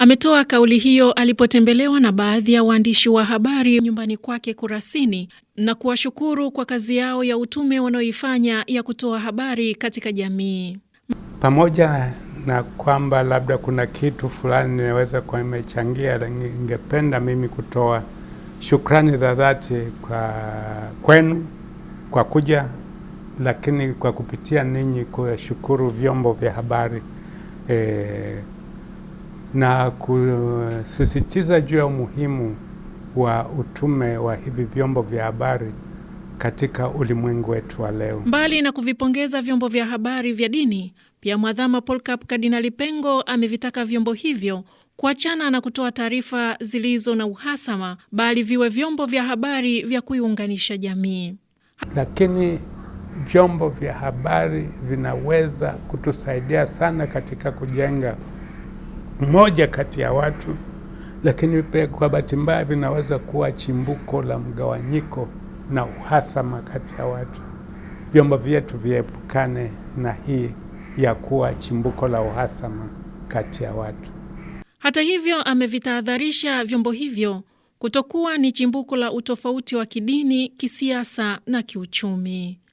Ametoa kauli hiyo alipotembelewa na baadhi ya waandishi wa habari nyumbani kwake Kurasini na kuwashukuru kwa kazi yao ya utume wanaoifanya ya kutoa habari katika jamii. Pamoja na kwamba labda kuna kitu fulani ninaweza kuwa nimechangia, ningependa mimi kutoa shukrani za dhati kwenu kwa kuja, lakini kwa kupitia ninyi kushukuru vyombo vya habari na kusisitiza juu ya umuhimu wa utume wa hivi vyombo vya habari katika ulimwengu wetu wa leo. Mbali na kuvipongeza vyombo vya habari vya dini, pia Mwadhama Polycarp Kardinali Pengo amevitaka vyombo hivyo kuachana na kutoa taarifa zilizo na uhasama, bali viwe vyombo vya habari vya kuiunganisha jamii. Lakini vyombo vya habari vinaweza kutusaidia sana katika kujenga mmoja kati ya watu, lakini pia kwa bahati mbaya vinaweza kuwa chimbuko la mgawanyiko na uhasama kati ya watu. Vyombo vyetu viepukane na hii ya kuwa chimbuko la uhasama kati ya watu. Hata hivyo, amevitahadharisha vyombo hivyo kutokuwa ni chimbuko la utofauti wa kidini, kisiasa na kiuchumi.